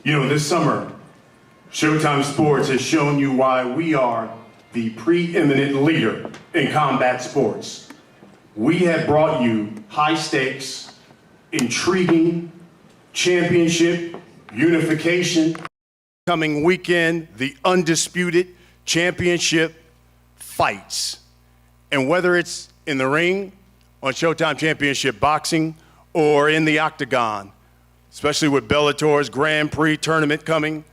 You know, this summer, Showtime Sports has shown you why we are the preeminent leader in combat sports. We have brought you high stakes, intriguing, championship, unification. Coming weekend, the undisputed championship fights. And whether it's in the ring, on Showtime Championship Boxing, or in the octagon, especially with Bellator's Grand Prix tournament coming,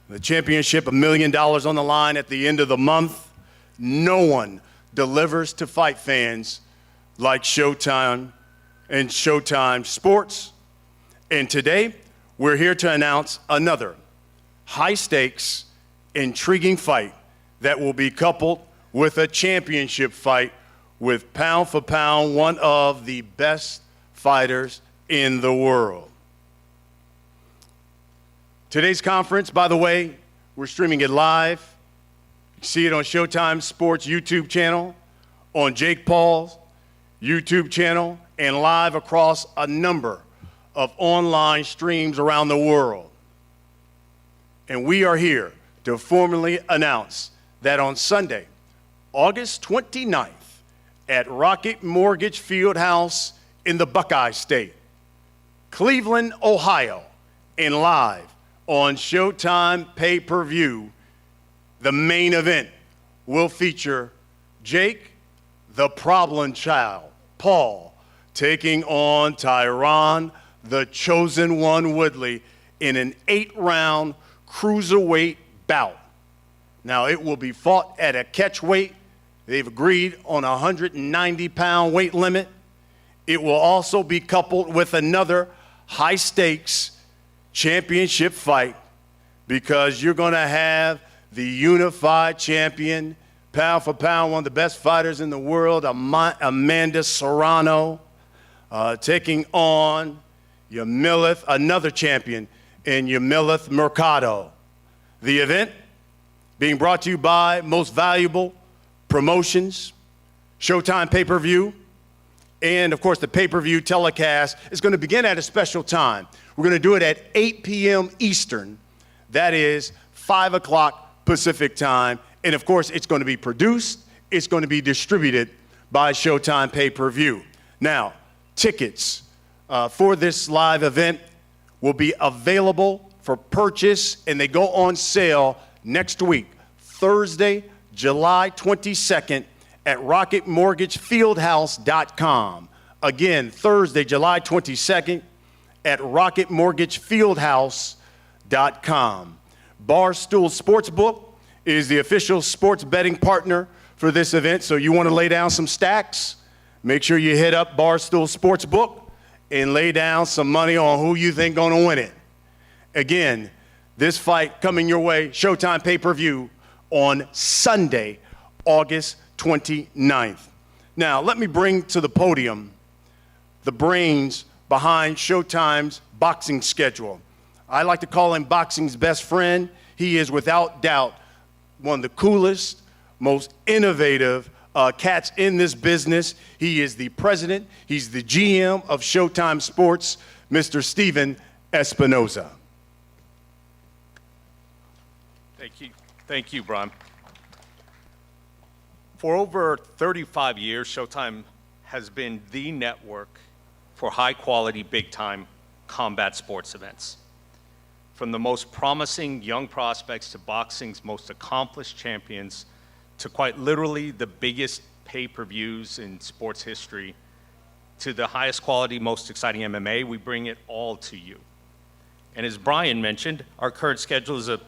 the championship, $1 million on the line at the end of the month. No one delivers to fight fans like Showtime and Showtime Sports. And today, we're here to announce another high-stakes, intriguing fight that will be coupled with a championship fight with pound for pound, one of the best fighters in the world. Today's conference, by the way, we're streaming it live. You can see it on Showtime Sports YouTube channel, on Jake Paul's YouTube channel, and live across a number of online streams around the world. And we are here to formally announce that on Sunday, August 29th, at Rocket Mortgage Fieldhouse in the Buckeye State, Cleveland, Ohio, and live on Showtime pay-per-view, the main event will feature Jake, the Problem Child, Paul, taking on TYRON, the Chosen One Woodley, in an 8-round cruiserweight bout. Now, it will be fought at a catch weight. They've agreed on a 190-pound weight limit. It will also be coupled with another high-stakes championship fight, because you're going to have the unified champion, pound for pound, one of the best fighters in the world, Amanda Serrano, taking on Yamileth, another champion in Yamileth Mercado. The event being brought to you by Most Valuable Promotions, Showtime pay-per-view, and of course the pay-per-view telecast is going to begin at a special time. We're going to do it at 8 p.m. Eastern. That is 5 o'clock Pacific time. And of course, it's going to be produced, it's going to be distributed by Showtime pay-per-view. Now, tickets for this live event will be available for purchase, and they go on sale next week, Thursday, July 22nd, at rocketmortgagefieldhouse.com. Again, Thursday, July 22nd, at rocketmortgagefieldhouse.com. Barstool Sportsbook is the official sports betting partner for this event, so you want to lay down some stacks, make sure you hit up Barstool Sportsbook and lay down some money on who you think going to win it. Again, this fight coming your way, Showtime pay-per-view on Sunday, August 29th. Now, let me bring to the podium the brains behind Showtime's boxing schedule. I like to call him boxing's best friend. He is without doubt one of the coolest, most innovative cats in this business. He is the president, he's the GM of Showtime Sports, Mr. Steven Espinoza. Thank you, Brian. For over 35 years, Showtime has been the network for high-quality, big-time combat sports events. From the most promising young prospects to boxing's most accomplished champions, to quite literally the biggest pay-per-views in sports history, to the highest quality, most exciting MMA, we bring it all to you. And as Brian mentioned, our current schedule is a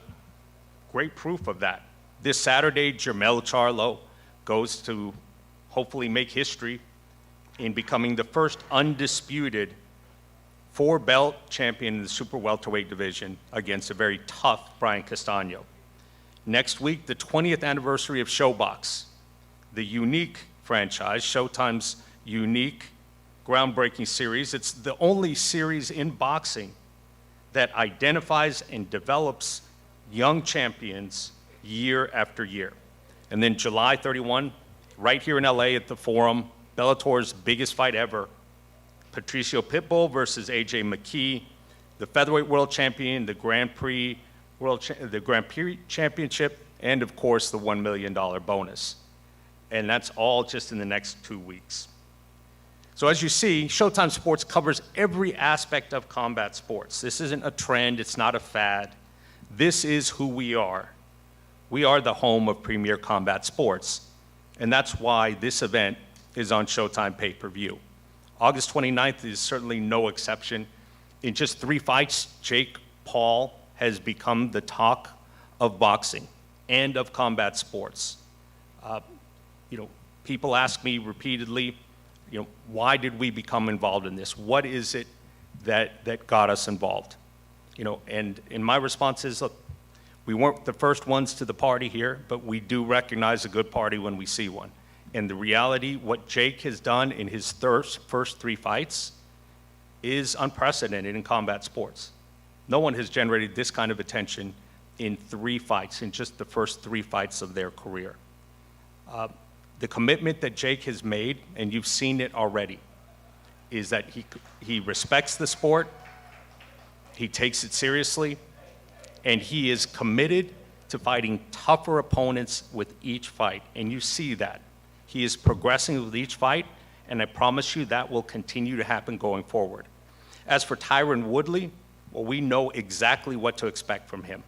great proof of that. This Saturday, Jermell Charlo goes to hopefully make history in becoming the first undisputed 4-belt champion in the super welterweight division against a very tough Brian Castano. Next week, the 20th anniversary of ShowBox, the unique franchise, Showtime's unique, groundbreaking series. It's the only series in boxing that identifies and develops young champions year after year. And then July 31, right here in LA at the Forum, Bellator's biggest fight ever, Patricio Pitbull versus AJ McKee, the featherweight world champion, the Grand Prix championship, and of course the $1 million bonus. And that's all just in the next 2 weeks. So as you see, Showtime Sports covers every aspect of combat sports. This isn't a trend, it's not a fad. This is who we are. We are the home of premier combat sports, and that's why this event is on Showtime pay-per-view. August 29th is certainly no exception. In just 3 fights, Jake Paul has become the talk of boxing and of combat sports. People ask me repeatedly, why did we become involved in this? What is it that got us involved? And my response is, look, we weren't the first ones to the party here, but we do recognize a good party when we see one. And the reality, what Jake has done in his first 3 fights is unprecedented in combat sports. No one has generated this kind of attention in 3 fights, in just the first 3 fights of their career. The commitment that Jake has made, and you've seen it already, is that he respects the sport, he takes it seriously, and he is committed to fighting tougher opponents with each fight. And you see that. He is progressing with each fight, and I promise you that will continue to happen going forward. As for TYRON Woodley, well, we know exactly what to expect from him.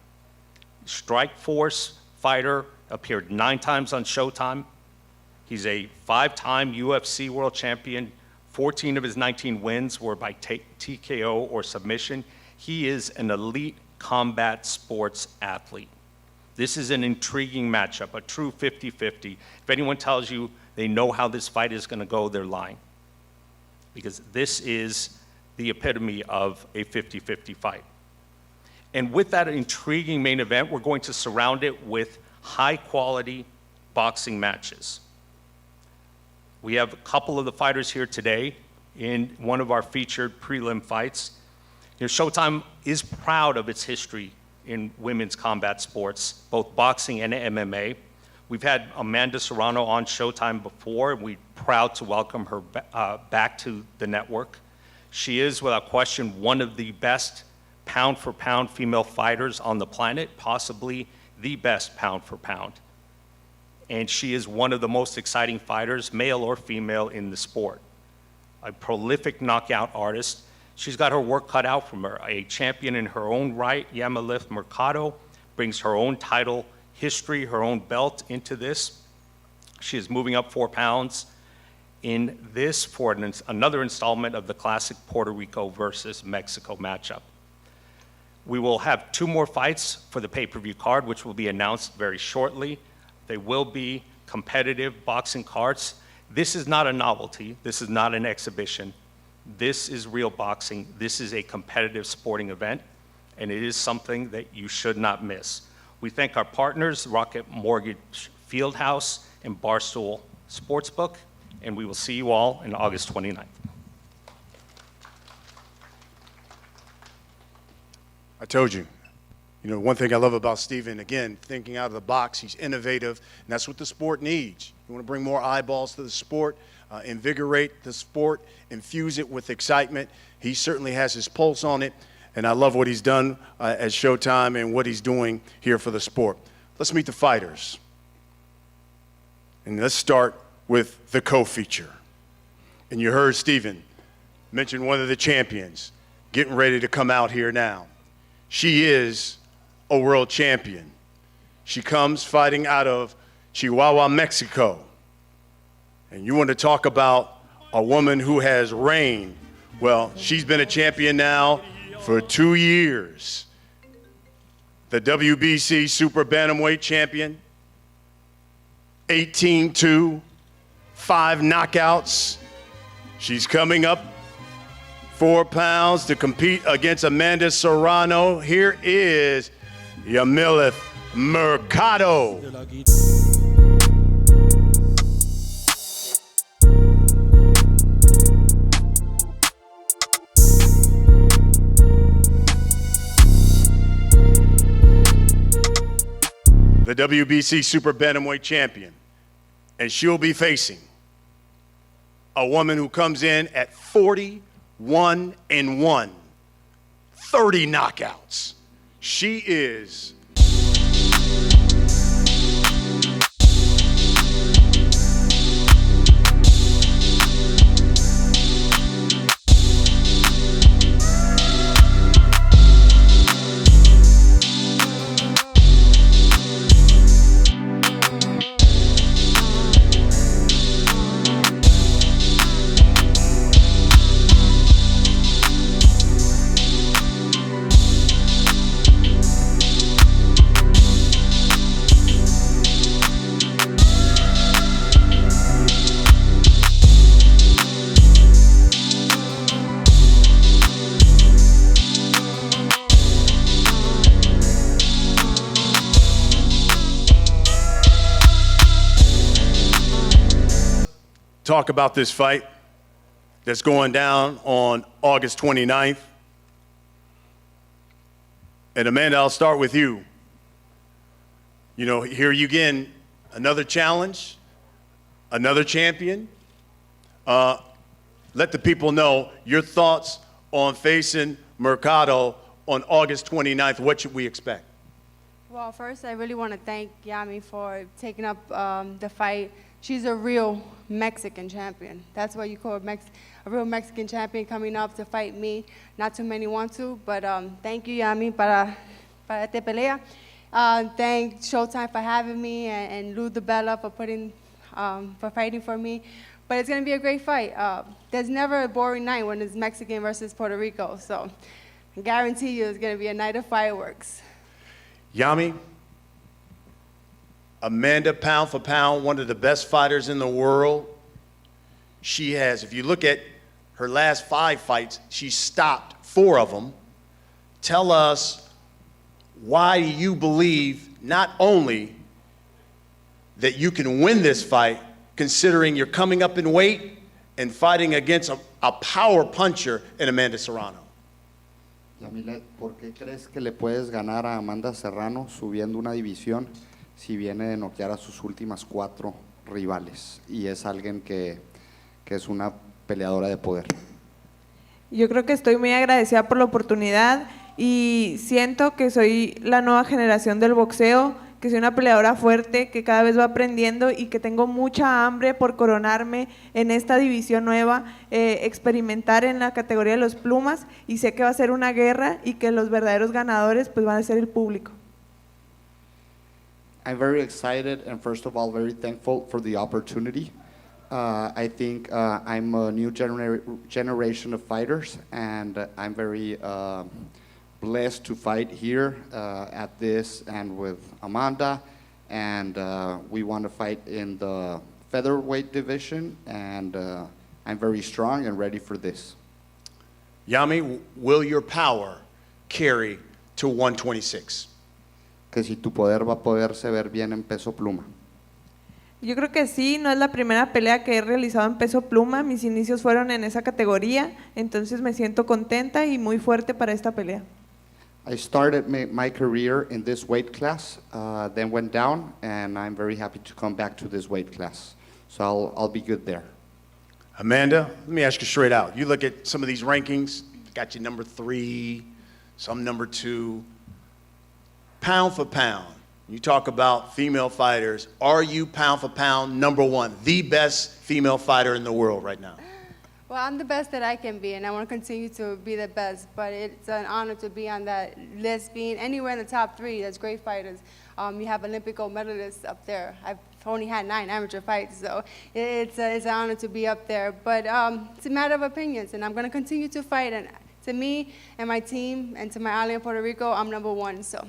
Strikeforce fighter, appeared 9 times on Showtime. He's a 5-time UFC world champion. 14 of his 19 wins were by TKO or submission. He is an elite combat sports athlete. This is an intriguing matchup, a true 50-50. If anyone tells you they know how this fight is going to go, they're lying. Because this is the epitome of a 50-50 fight. And with that intriguing main event, we're going to surround it with high-quality boxing matches. We have a couple of the fighters here today in one of our featured prelim fights. Showtime is proud of its history in women's combat sports, both boxing and MMA. We've had Amanda Serrano on Showtime before, and we're proud to welcome her back to the network. She is, without question, one of the best pound-for-pound female fighters on the planet, possibly the best pound-for-pound. And she is one of the most exciting fighters, male or female, in the sport. A prolific knockout artist. She's got her work cut out from her. A champion in her own right, Yamalith Mercado, brings her own title history, her own belt into this. She is moving up 4 pounds in this for another installment of the classic Puerto Rico versus Mexico matchup. We will have 2 more fights for the pay-per-view card, which will be announced very shortly. They will be competitive boxing cards. This is not a novelty. This is not an exhibition. This is real boxing. This is a competitive sporting event, and it is something that you should not miss. We thank our partners, Rocket Mortgage Fieldhouse and Barstool Sportsbook, and we will see you all on August 29th. I told you. One thing I love about Steven, again, thinking out of the box, he's innovative, and that's what the sport needs. You want to bring more eyeballs to the sport, invigorate the sport, infuse it with excitement. He certainly has his pulse on it, and I love what he's done at Showtime and what he's doing here for the sport. Let's meet the fighters. And let's start with the co-feature. And you heard Steven mention one of the champions getting ready to come out here now. She is a world champion. She comes fighting out of Chihuahua, Mexico. And you want to talk about a woman who has reigned. Well, she's been a champion now for 2 years. The WBC Super Bantamweight champion, 18-2, 5 knockouts. She's coming up 4 pounds to compete against Amanda Serrano. Here is Yamalith Mercado. The WBC Super Bantamweight champion. And she'll be facing a woman who comes in at 41-1, 30 knockouts. She is talk about this fight that's going down on August 29th. And Amanda, I'll start with you. You know, here you again, another challenge, another champion. Let the people know your thoughts on facing Mercado on August 29th. What should we expect? Well, first, I really want to thank Yami for taking up the fight. She's a real Mexican champion. That's what you call a real Mexican champion coming up to fight me. Not too many want to, but thank you, Yami, para te pelea. Thank Showtime for having me and Lou DeBella for fighting for me. But it's going to be a great fight. There's never a boring night when it's Mexican versus Puerto Rico. So I guarantee you it's going to be a night of fireworks. Yami, Amanda, pound for pound, one of the best fighters in the world. She has, if you look at her last 5 fights, she stopped 4 of them. Tell us, why do you believe not only that you can win this fight, considering you're coming up in weight and fighting against a power puncher in Amanda Serrano? Yamilet, ¿por qué crees que le puedes ganar a Amanda Serrano subiendo una división si viene de noquear a sus últimas 4 rivales y es alguien que es una peleadora de poder? Yo creo que estoy muy agradecida por la oportunidad y siento que soy la nueva generación del boxeo, que soy una peleadora fuerte, que cada vez va aprendiendo y que tengo mucha hambre por coronarme en esta división nueva, experimentar en la categoría de los plumas, y sé que va a ser una guerra y que los verdaderos ganadores pues van a ser el público. I'm very excited and first of all very thankful for the opportunity. I think I'm a new generation of fighters and I'm very blessed to fight here at this and with Amanda, and we want to fight in the featherweight division, and I'm very strong and ready for this. Yami, will your power carry to 126? Que si tu poder va a poderse ver bien en peso pluma. Yo creo que sí, no es la primera pelea que he realizado en peso pluma, mis inicios fueron en esa categoría, entonces me siento contenta y muy fuerte para esta pelea. I started my career in this weight class, then went down, and I'm very happy to come back to this weight class. So I'll be good there. Amanda, let me ask you straight out. You look at some of these rankings, got you number 3, some number 2. Pound for pound, you talk about female fighters. Are you pound for pound number 1, the best female fighter in the world right now? Well, I'm the best that I can be, and I want to continue to be the best, but it's an honor to be on that list, being anywhere in the top 3. That's great fighters. You have Olympic gold medalists up there. I've only had 9 amateur fights, so it's an honor to be up there. But it's a matter of opinions, and I'm going to continue to fight. And to me and my team and to my ally in Puerto Rico, I'm number 1, so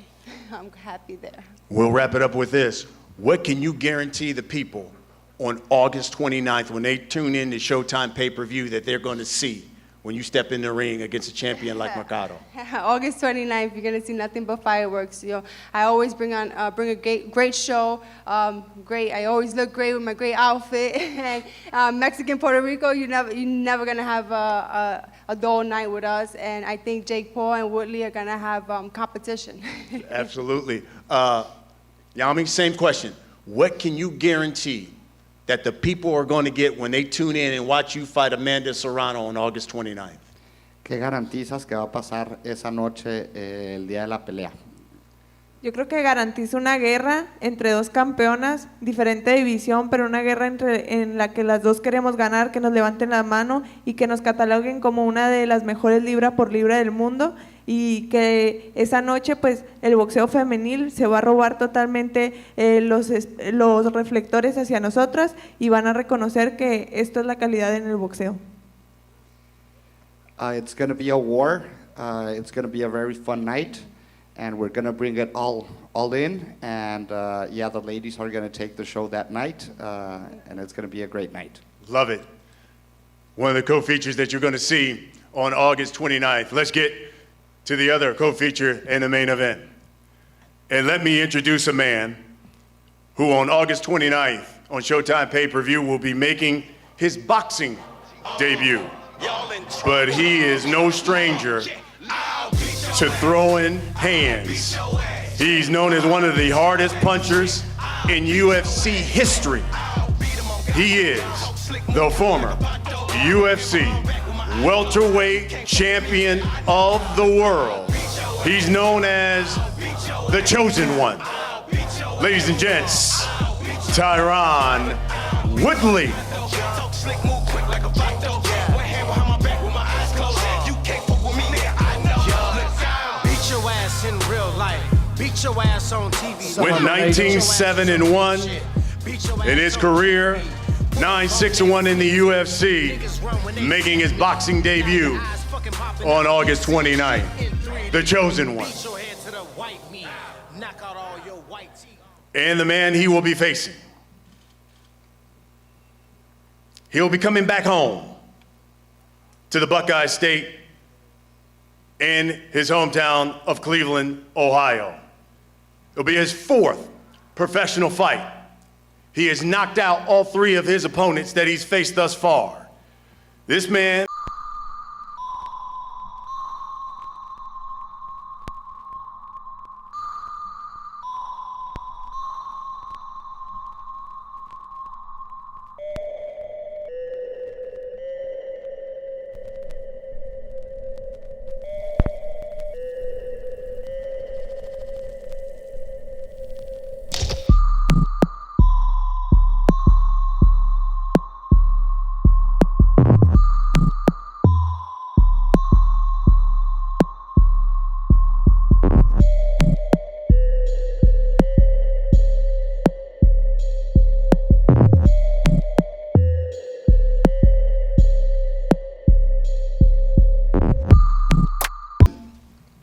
I'm happy there. We'll wrap it up with this. What can you guarantee the people on August 29th when they tune in to Showtime pay-per-view that they're going to see when you step in the ring against a champion like Mercado? August 29th, you're going to see nothing but fireworks. You know, I always bring a great show. I always look great with my great outfit. And Mexican Puerto Rico, you're never going to have a dull night with us. And I think Jake Paul and Woodley are going to have competition. Absolutely. Yami, same question. What can you guarantee that the people are going to get when they tune in and watch you fight Amanda Serrano on August 29th? ¿Qué garantizas que va a pasar esa noche el día de la pelea? Yo creo que garantiza una guerra entre dos campeonas, diferente división, pero una guerra en la que las dos queremos ganar, que nos levanten la mano y que nos cataloguen como una de las mejores libra por libra del mundo, y que esa noche pues el boxeo femenil se va a robar totalmente los reflectores hacia nosotras y van a reconocer que esto es la calidad en el boxeo. It's going to be a war. It's going to be a very fun night. And we're going to bring it all in. And yeah, the ladies are going to take the show that night. And it's going to be a great night. Love it. One of the co-features that you're going to see on August 29th. Let's get to the other co-feature in the main event. And let me introduce a man who on August 29th on Showtime pay-per-view will be making his boxing debut. But he is no stranger to throwing hands. He's known as one of the hardest punchers in UFC history. He is the former UFC welterweight champion of the world. He's known as the Chosen One. Ladies and gents, TYRON Woodley. In real life, beat your ass on TV. Went 19-7-1 in his career, 9-6-1 in the UFC, making his boxing debut on August 29th. The Chosen One. And the man he will be facing. He'll be coming back home to the Buckeye State in his hometown of Cleveland, Ohio. It'll be his fourth professional fight. He has knocked out all three of his opponents that he's faced thus far. This man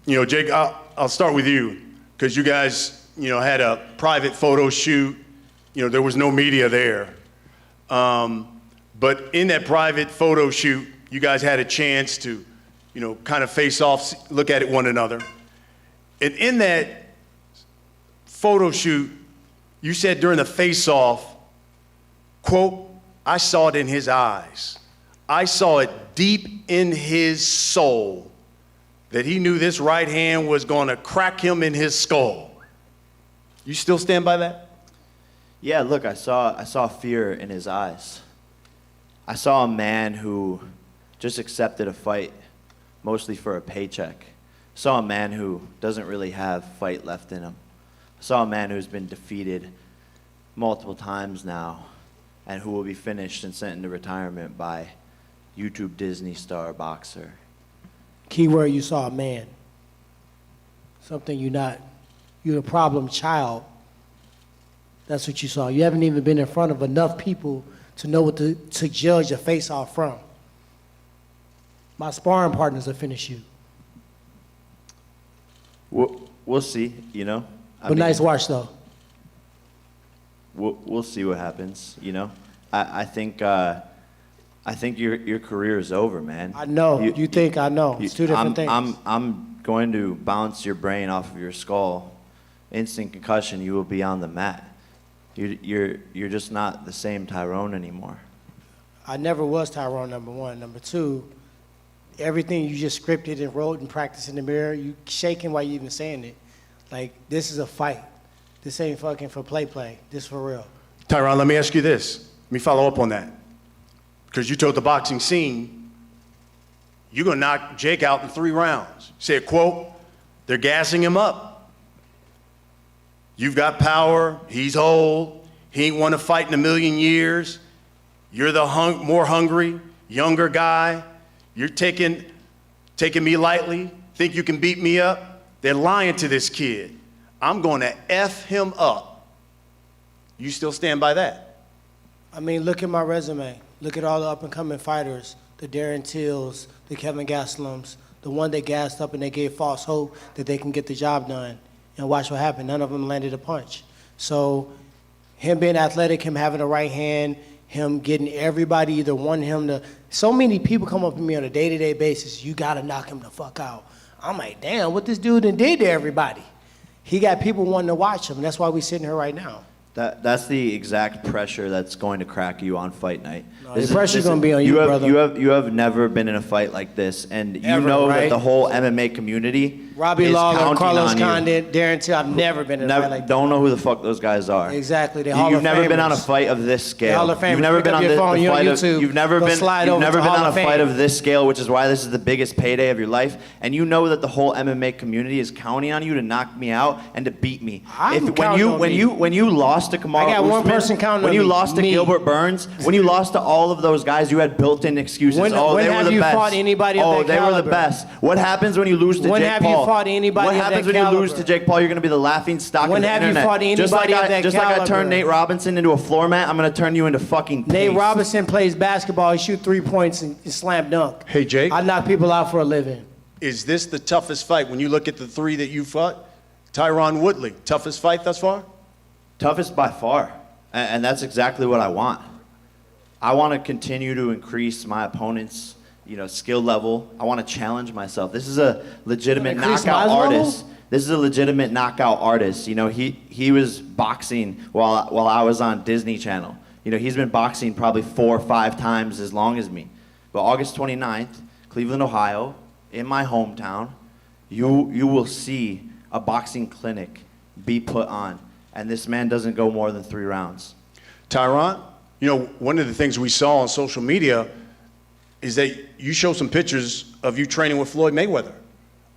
You know, Jake, I'll start with you because you guys, had a private photo shoot. There was no media there. But in that private photo shoot, you guys had a chance to, kind of face off, look at one another. And in that photo shoot, you said during the face-off, quote, I saw it in his eyes. I saw it deep in his soul that he knew this right hand was going to crack him in his skull. You still stand by that? Yeah, look, I saw fear in his eyes. I saw a man who just accepted a fight mostly for a paycheck. I saw a man who doesn't really have fight left in him. I saw a man who's been defeated multiple times now and who will be finished and sent into retirement by YouTube Disney star boxer. Keyword, you saw a man. Something you're a problem child. That's what you saw. You haven't even been in front of enough people to know what to judge a face-off from. My sparring partners will finish you. We'll see, But nice watch, though. We'll see what happens, I think your career is over, man. I know. You think I know. It's two different things. I'm going to bounce your brain off of your skull. Instant concussion, you will be on the mat. You're just not the same TYRON anymore. I never was TYRON, number one. Number two, everything you just scripted and wrote and practiced in the mirror, you shaking while you even saying it. Like, this is a fight. This ain't fucking for play. This for real. TYRON, let me ask you this. Let me follow up on that. Because you told the boxing scene, you're going to knock Jake out in 3 rounds. Said, quote, they're gassing him up. You've got power. He's old. He ain't won a fight in a million years. You're the more hungry, younger guy. You're taking me lightly. Think you can beat me up? They're lying to this kid. I'm going to F him up. You still stand by that? I mean, look at my resume. Look at all the up-and-coming fighters, the Darren Tills, the Kevin Gaslams, the one that gassed up and they gave false hope that they can get the job done. And watch what happened. None of them landed a punch. So him being athletic, him having the right hand, him getting everybody either wanting him to. So many people come up to me on a day-to-day basis, you got to knock him the fuck out. I'm like, damn, what this dude done did to everybody? He got people wanting to watch him. That's why we're sitting here right now. That's the exact pressure that's going to crack you on fight night. No, the pressure's going to be on you, brother. You have never been in a fight like this, and you Ever, know right? that the whole MMA community Robbie is Lawler, counting Carlos on you. Condit, Darren Till. I've never been in a fight like that. Don't know who the fuck those guys are. Exactly. They're Hall You've of never been on a Famers. fight of this scale. Hall of Famers. You've never Pick been up on your the phone, you're on fight of. YouTube. You've never Go been. slide You've over never to been Hall on a of fight Fame. of this scale, which is why this is the biggest payday of your life. And you know that the whole MMA community is counting on you to knock me out and to beat me. When you lost to Kamaru I got one Usman, person counting when on you me, lost to me. Gilbert Burns, when you lost to all of those guys, you had built-in excuses. When They have were the you best. fought anybody of that they were the caliber? best. What happens when you lose to When Jake have you Paul? fought anybody What of that happens when you lose caliber? to Jake Paul? You're going to be the laughing stock When of the have you internet. fought Just like anybody of that just like I caliber? turned Nate Robinson into a floor mat, I'm going to turn you into fucking Nate paste. Robinson plays basketball. He shoot 3 points and slam dunk. Hey, Jake. I knock people out for a living. Is this the toughest fight when you look at the 3 that you fought? TYRON Woodley, toughest fight thus far? Toughest by far. And that's exactly what I want. I want to continue to increase my opponent's, skill level. I want to challenge myself. This is a legitimate Increase knockout my level? artist. This is a legitimate knockout artist. He was boxing while I was on Disney Channel. He's been boxing probably 4 or 5 times as long as me. But August 29th, Cleveland, Ohio, in my hometown, you will see a boxing clinic be put on. And this man doesn't go more than 3 rounds. TYRON, one of the things we saw on social media is that you show some pictures of you training with Floyd Mayweather.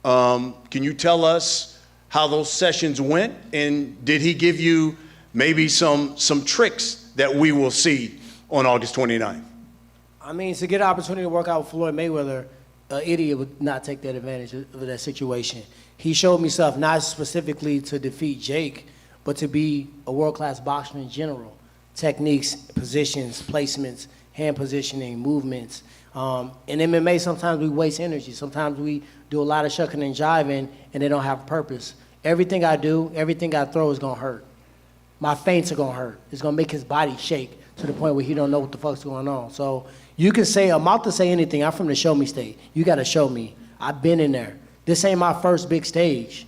Can you tell us how those sessions went? And did he give you maybe some tricks that we will see on August 29th? I mean, to get an opportunity to work out with Floyd Mayweather, an idiot would not take that advantage of that situation. He showed me stuff not specifically to defeat Jake, but to be a world-class boxer in general. Techniques, positions, placements, hand positioning, movements. In MMA, sometimes we waste energy. Sometimes we do a lot of shucking and jiving, and they don't have purpose. Everything I do, everything I throw is gonna hurt. My feints are gonna hurt. It's gonna make his body shake to the point where he don't know what the fuck's going on. So you can say, I'm out to say anything. I'm from the show me state. You gotta show me. I've been in there. This ain't my first big stage.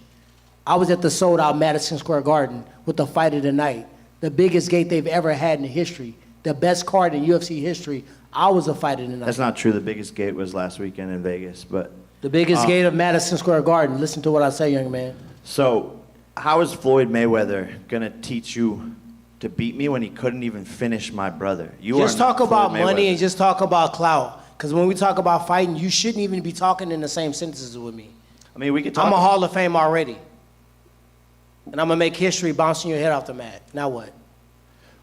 I was at the sold-out Madison Square Garden with the fight of the night, the biggest gate they've ever had in history, the best card in UFC history. I was a fight of the night. That's not true. The biggest gate was last weekend in Vegas, but The biggest gate of Madison Square Garden. Listen to what I say, young man. so how is Floyd Mayweather gonna teach you to beat me when he couldn't even finish my brother? Just are not talk about Floyd money Mayweather. and just talk about clout. Because when we talk about fighting, you shouldn't even be talking in the same sentences with me. I mean, we could talk. I'm a Hall of Fame already. And I'm going to make history bouncing your head off the mat. Now what?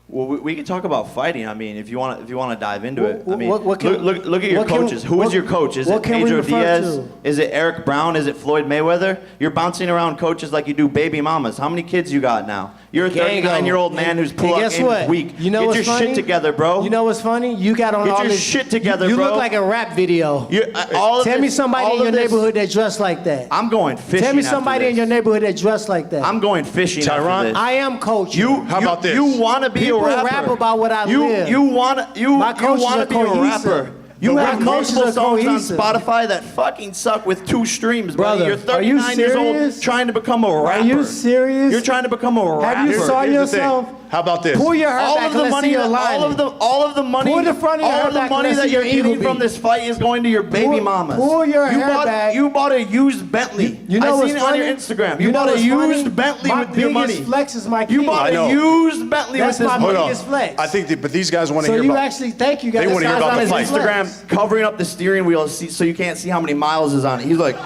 Well, we can talk about fighting. I mean, if you want to dive into it. I mean, What can- look at your what can- coaches. Who is your coach? Is what it can we Pedro refer Diaz? to? Is it Eric Brown? Is it Floyd Mayweather? You're bouncing around coaches like you do baby mamas. How many kids you got now? You're a Gang 39-year-old of 'em. man who's And pull-up guess game what? is weak. You know Get what's your funny? shit together, bro. You know what's funny? You got on Get all your this shit together, you bro. look like a rap video. all of Tell me this- somebody all in of your this- neighborhood that dressed like that. I'm going fishing. Tell me after somebody in this. your neighborhood that dressed like that. I'm going fishing. TYRON? After this. I am coaching. How about this? You want to be People a rapper. rap about what I live. You want to My coaches are be a cohesive. rapper. You My have coaches multiple are songs cohesive. on Spotify that fucking suck with 2 streams, buddy. Brother, You're are you 39 years old serious? trying to become a rapper. Are you serious? You're trying to become a rapper. Have you saw Here's the thing. yourself? How about this? Pull your hair All back of the and let's money, see your all alignment. of the money, Pull the front of your all hair of the back, money let's that see you're your eagle getting from beat. this fight is going to your baby mamas. Pull your hair back. You bought a used Bentley. You know I what's seen it funny? on your Instagram. You You know bought a what's funny? used Bentley My with your money. biggest flex is my You kid. bought I know. a used Bentley That's with this my money. Hold biggest on. flex. I think but these guys want to So hear you about. actually, thank you guys. They want to hear That's about on the his fight. flex. Covering up the steering wheel so you can't see how many miles is on it. He's like,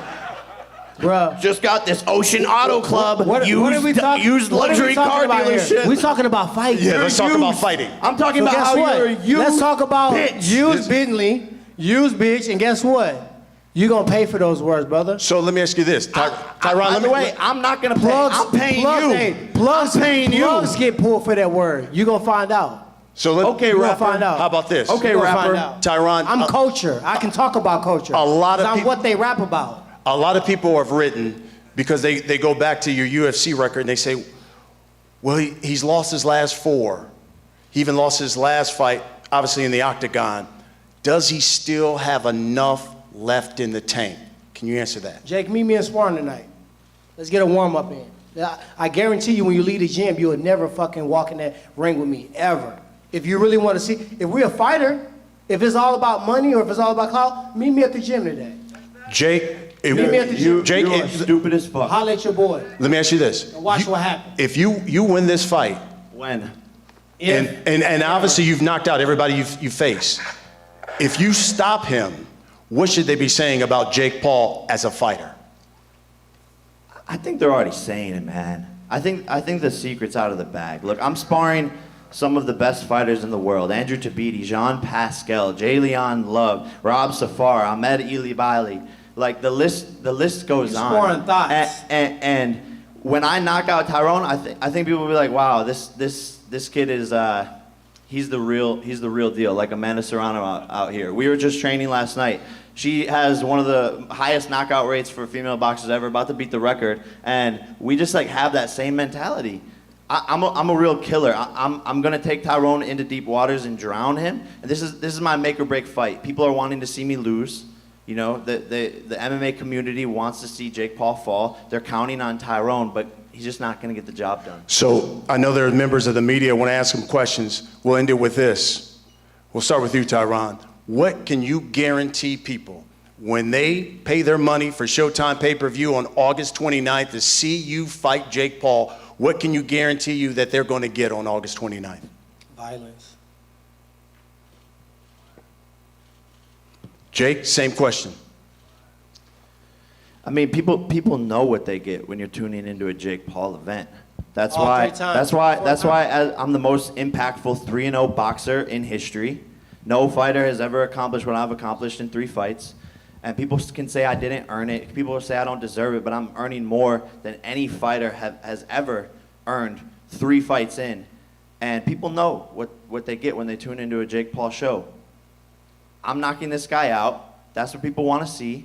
Bruh. just got this Ocean Auto Club What are we talking? used what are we luxury talking car about here? dealership. We talking about fighting. Yeah, let's talk about fighting. I'm talking So about guess how what? you're a used Let's talk about bitch. used Bentley, used bitch, and guess what? You're gonna pay for those words, brother. So let me ask you this, Tyron. By Let the me. way, I'm not gonna pay. Plugs, I'm paying plugs, you. Hey, plugs, I'm paying you. plugs get pulled for that word. You're gonna find out. So let. Okay, You're gonna rapper. find out. How about this? Okay, You're gonna rapper. find out. Tyron, I'm culture. I can talk about culture. A lot of 'Cause I'm peop- what they rap about. A lot of people have written because they go back to your UFC record and they say, well, he's lost his last 4. He even lost his last fight, obviously in the octagon. Does he still have enough left in the tank? Can you answer that? Jake, meet me in sparring tonight. Let's get a warm up in. I guarantee you, when you leave the gym, you will never fucking walk in that ring with me ever. If you really want to see, if we're a fighter, if it's all about money or if it's all about clout, meet me at the gym today. Jake, Meet me at the gym. Jake, You are stupid as fuck. Holla at your boy let me ask you this. and watch what happens. If you win this fight, When? and obviously you've knocked out everybody you face, if you stop him, what should they be saying about Jake Paul as a fighter? I think they're already saying it, man. I think the secret's out of the bag. Look, I'm sparring some of the best fighters in the world: Andrew Tabiti, Jean Pascal, Jayleon Love, Rob Safar, Ahmed Ilibali. Like the list goes You're on. sparring thoughts. And when I knock out Tyrone, I think people will be like, wow, this kid is he's the real deal. Like Amanda Serrano out here. We were just training last night. She has one of the highest knockout rates for female boxers ever, about to beat the record, and we just like have that same mentality. I'm a real killer. I'm gonna take Tyrone into deep waters and drown him. And this is my make or break fight. People are wanting to see me lose. You know, the MMA community wants to see Jake Paul fall. They're counting on Tyrone, but he's just not gonna get the job done. So I know there are members of the media want to ask him questions. We'll end it with this. We'll start with you, Tyron. What can you guarantee people when they pay their money for Showtime pay-per-view on August 29th to see you fight Jake Paul? What can you guarantee you that they're going to get on August 29th? Violence. Jake, same question. I mean, people know what they get when you're tuning into a Jake Paul event. That's All why. 3 times. That's why I'm the most impactful 3-0 boxer in history. No fighter has ever accomplished what I've accomplished in 3 fights. And people can say I didn't earn it. People will say I don't deserve it, but I'm earning more than any fighter has ever earned 3 fights in. And people know what they get when they tune into a Jake Paul show. I'm knocking this guy out. That's what people want to see.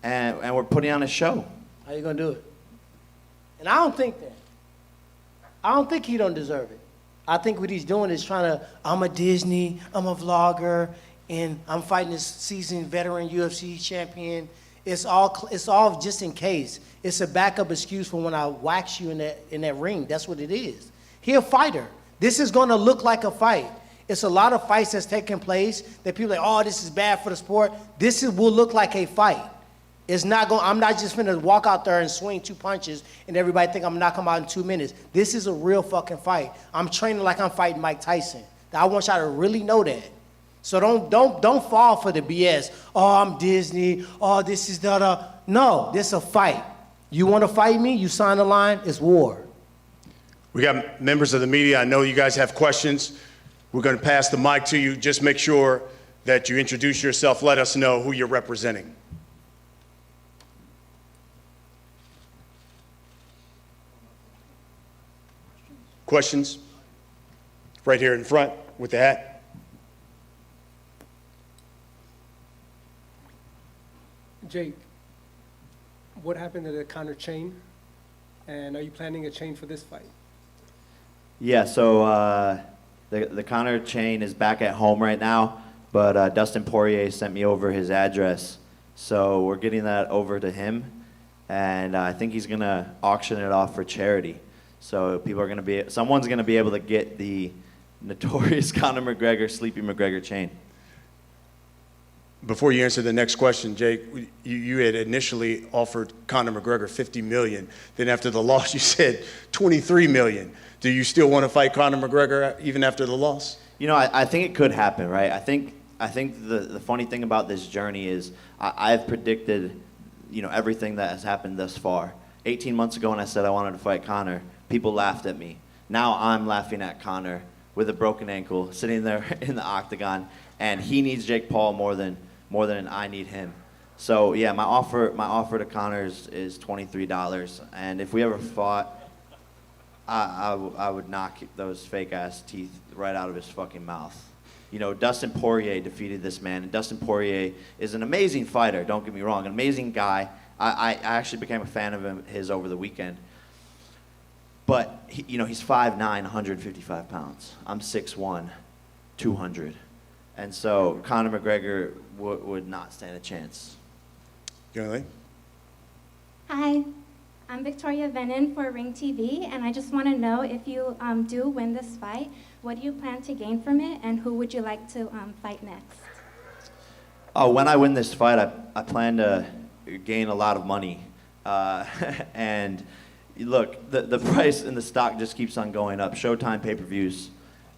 And we're putting on a show. How you gonna do it? And I don't think that. I don't think he don't deserve it. I think what he's doing is trying to, I'm a Disney, I'm a vlogger, and I'm fighting this seasoned veteran UFC champion. It's all just in case. It's a backup excuse for when I wax you in that ring. That's what it is. He a fighter. This is gonna look like a fight. It's a lot of fights that's taking place that people are like, oh, this is bad for the sport. Will look like a fight. It's not going. I'm not just finna walk out there and swing 2 punches and everybody think I'm knocking him out in 2 minutes. This is a real fucking fight. I'm training like I'm fighting Mike Tyson. I want y'all to really know that. So don't fall for the BS. Oh, I'm Disney. Oh, this is the. No, this is a fight. You want to fight me? You sign the line. It's war. We got members of the media. I know you guys have questions. We're going to pass the mic to you. Just make sure that you introduce yourself. Let us know who you're representing. Questions? Right here in front with the hat. Jake, what happened to the Conor chain? And are you planning a chain for this fight? Yeah, so the Conor chain is back at home right now, but Dustin Poirier sent me over his address. So we're getting that over to him, and I think he's going to auction it off for charity. So someone's gonna be able to get the notorious Conor McGregor, Sleepy McGregor chain. Before you answer the next question, Jake, you had initially offered Conor McGregor $50 million. Then after the loss, you said $23 million. Do you still want to fight Conor McGregor even after the loss? You know, I think it could happen, right? I think the funny thing about this journey is I've predicted, you know, everything that has happened thus far. 18 months ago when I said I wanted to fight Conor, people laughed at me. Now I'm laughing at Conor with a broken ankle, sitting there in the octagon, and he needs Jake Paul more than I need him. So yeah, my offer to Conor is $23, and if we ever fought, I would knock those fake ass teeth right out of his fucking mouth. You know, Dustin Poirier defeated this man, and Dustin Poirier is an amazing fighter. Don't get me wrong, an amazing guy. I actually became a fan of his over the weekend. But you know, he's 5'9", 155 pounds. I'm 6'1", 200. And so Conor McGregor would not stand a chance. Young lady? Hi, I'm Victoria Venin for Ring TV, and I just want to know if you do win this fight, what do you plan to gain from it, and who would you like to fight next? When I win this fight, I plan to gain a lot of money. And look, the price in the stock just keeps on going up. Showtime pay-per-views.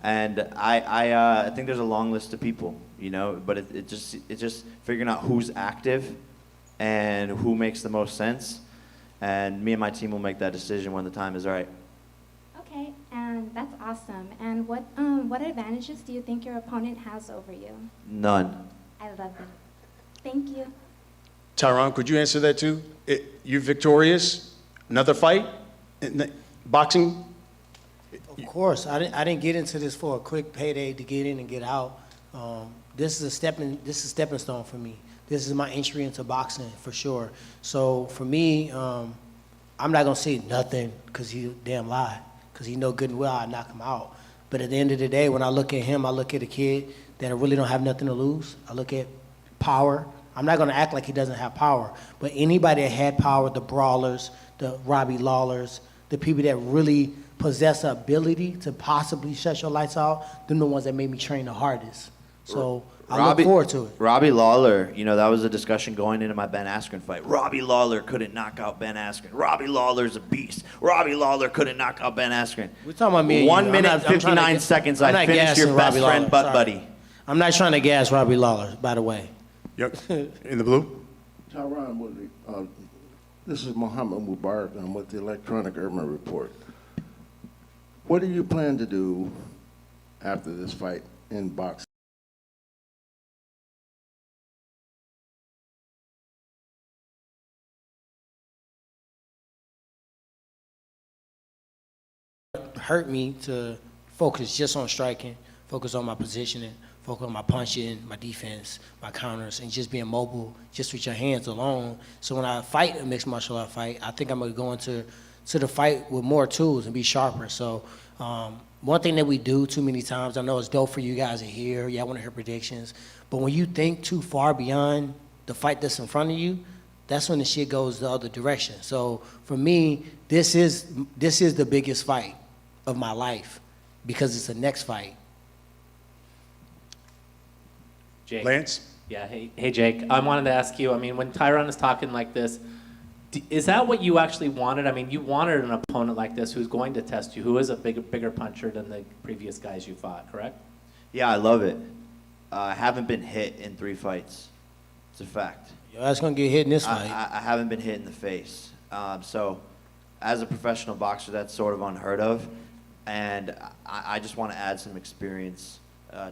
And I think there's a long list of people, you know, but it's just figuring out who's active and who makes the most sense. And me and my team will make that decision when the time is right. Okay, and that's awesome. And what advantages do you think your opponent has over you? None. I love it. Thank you. Tyron, could you answer that too? You're victorious. Another fight? Boxing? Of course, I didn't get into this for a quick payday to get in and get out. This is a stepping stone for me. This is my entry into boxing for sure. So for me, I'm not gonna say nothing because he damn lie, because he know good and well I knock him out. But at the end of the day, when I look at him, I look at a kid that really don't have nothing to lose. I look at power. I'm not gonna act like he doesn't have power, but anybody that had power, the brawlers, the Robbie Lawlers, the people that really possess the ability to possibly shut your lights out, them the ones that made me train the hardest. So I look forward to it. Robbie Lawler, you know, that was a discussion going into my Ben Askren fight. Robbie Lawler couldn't knock out Ben Askren. Robbie Lawler's a beast. Robbie Lawler couldn't knock out Ben Askren. We're talking about me and 1 you. minute, 59 seconds, I finished your best friend, butt buddy. I'm not trying to gas Robbie Lawler, by the way. Yep. In the blue? TYRON Woodley, this is Mohammed Mubarak. I'm with the Electronic Irma Report. What do you plan to do after this fight in boxing? Hurt me to focus just on striking, focus on my positioning, focus on my punching, my defense, my counters, and just being mobile just with your hands alone. So when I fight a mixed martial art fight, I think I'm going to go into the fight with more tools and be sharper. So one thing that we do too many times, I know it's dope for you guys to hear, yeah, I want to hear predictions, but when you think too far beyond the fight that's in front of you, that's when the shit goes the other direction. So for me, this is the biggest fight of my life because it's the next fight. Jake. Lance? Yeah, hey Jake. I wanted to ask you, I mean, when TYRON is talking like this, is that what you actually wanted? I mean, you wanted an opponent like this who's going to test you, who is a bigger puncher than the previous guys you fought, correct? Yeah, I love it. I haven't been hit in 3 fights. It's a fact. Yo, that's going to get hit in this fight. I haven't been hit in the face. So as a professional boxer, that's sort of unheard of. And I just want to add some experience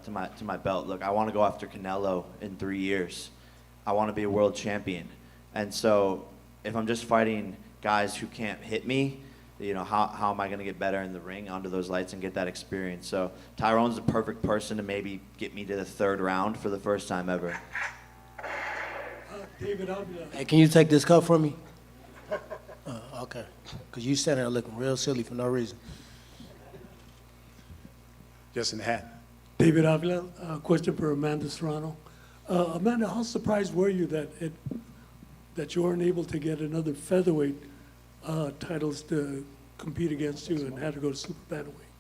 to my belt. Look, I want to go after Canelo in 3 years. I want to be a world champion. And so if I'm just fighting guys who can't hit me, you know, how am I going to get better in the ring under those lights and get that experience? So TYRON's the perfect person to maybe get me to the 3rd round for the first time ever. David, Hey, can you take this cup for me? Okay. Because you standing there looking real silly for no reason. Just in the hat. David Avila, question for Amanda Serrano. Amanda, how surprised were you that you weren't able to get another featherweight titles to compete against you and had to go to super bantamweight?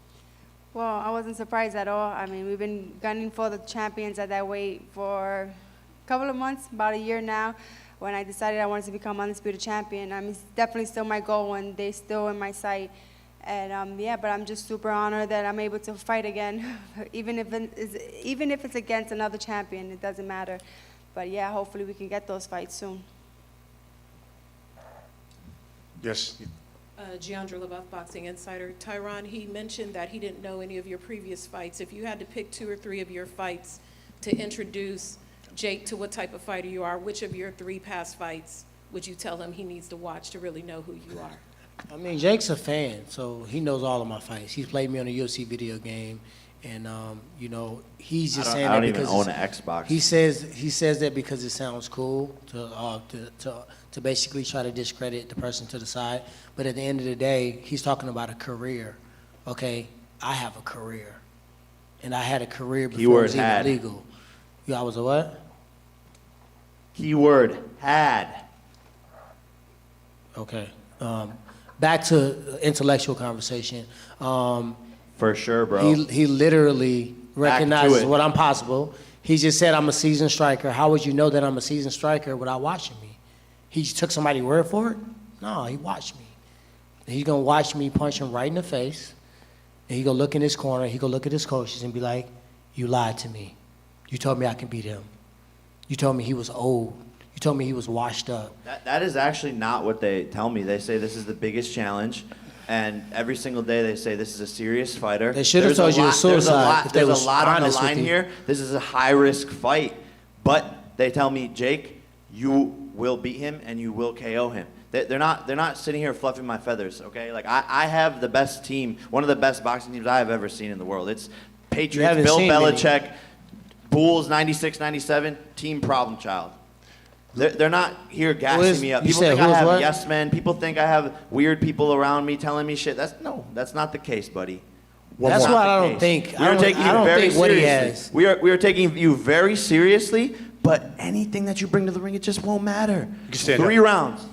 Well, I wasn't surprised at all. I mean, we've been gunning for the champions at that weight for a couple of months, about a year now. When I decided I wanted to become undisputed champion, I mean, it's definitely still my goal, and they're still in my sight. And yeah, but I'm just super honored that I'm able to fight again, even if it's against another champion, it doesn't matter. But yeah, hopefully we can get those fights soon. Yes. Giandra LaBeouf, Boxing Insider. Tyron, he mentioned that he didn't know any of your previous fights. If you had to pick 2 or 3 of your fights to introduce Jake to what type of fighter you are, which of your 3 past fights would you tell him he needs to watch to really know who you are? I mean, Jake's a fan, so he knows all of my fights. He's played me on a UFC video game, and you know, he's just saying that because I don't even own an Xbox. He says that because it sounds cool to basically try to discredit the person to the side. But at the end of the day, he's talking about a career. Okay, I have a career, and I had a career before it was even legal. I was a what? Keyword had. Okay. Back to intellectual conversation. For sure, bro. He literally recognizes what I'm possible. He just said I'm a seasoned striker. How would you know that I'm a seasoned striker without watching me? He just took somebody's word for it? No, he watched me. He's gonna watch me punch him right in the face, and he gonna look in his corner, he gonna look at his coaches and be like, you lied to me. You told me I can beat him. You told me he was old. You told me he was washed up. That is actually not what they tell me. They say this is the biggest challenge, and every single day they say this is a serious fighter. They should have told you it was suicide. There's a lot on the line here. This is a high-risk fight, but they tell me, Jake, you will beat him and you will KO him. They're not sitting here fluffing my feathers, okay? Like I have the best team, one of the best boxing teams I have ever seen in the world. It's Patriots, Bill Belichick, Bulls, 96, 97, team problem child. They're not here gassing me up. People think I have yes men. People think I have weird people around me telling me shit. That's not the case, buddy. That's what I don't think. I don't think what he has. We are taking you very seriously, but anything that you bring to the ring, it just won't matter. 3 rounds.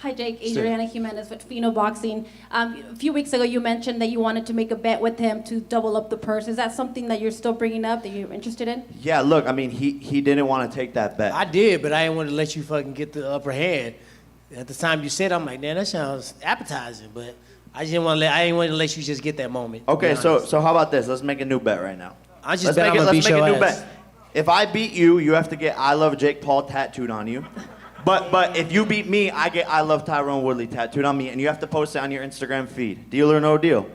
Hi, Jake. Adriana Jimenez with Fino Boxing. A few weeks ago, you mentioned that you wanted to make a bet with him to double up the purse. Is that something that you're still bringing up, that you're interested in? Yeah, look, I mean, he didn't want to take that bet. I did, but I didn't want to let you fucking get the upper hand. At the time you said, I'm like, man, that sounds appetizing, but I didn't want to let you just get that moment. Okay, so how about this? Let's make a new bet right now. Let's make a new bet. If I beat you, you have to get I Love Jake Paul tattooed on you. But if you beat me, I get I Love Tyron Woodley tattooed on me, and you have to post it on your Instagram feed. Deal or no deal?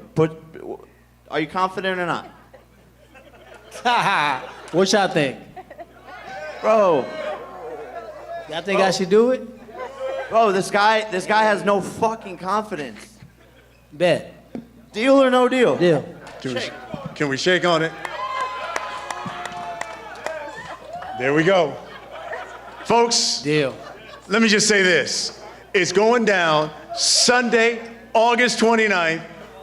Are you confident or not? What y'all think? Bro. Y'all think I should do it? Bro, this guy has no fucking confidence. Bet. Deal or no deal? Deal. Can we shake on it? There we go. Folks. Deal. Let me just say this. It's going down Sunday, August 29th,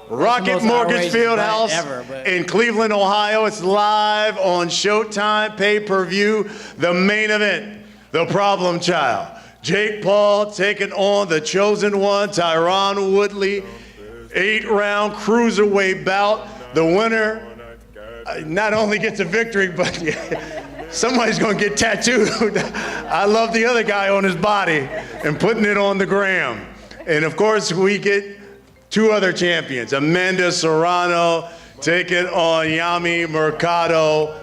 Rocket Mortgage Fieldhouse in Cleveland, Ohio. It's live on Showtime pay-per-view. The main event, the problem child. Jake Paul taking on the chosen one, TYRON Woodley. 8-round cruiserweight bout. The winner not only gets a victory, but somebody's gonna get tattooed. I love the other guy on his body and putting it on the gram. And of course, we get 2 other champions. Amanda Serrano taking on Yami Mercado.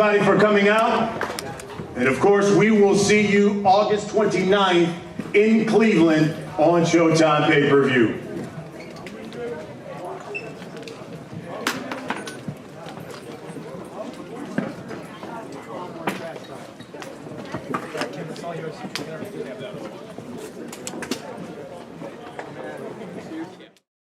everybody for coming out. And of course, we will see you August 29th in Cleveland on Showtime pay-per-view. It's all yours.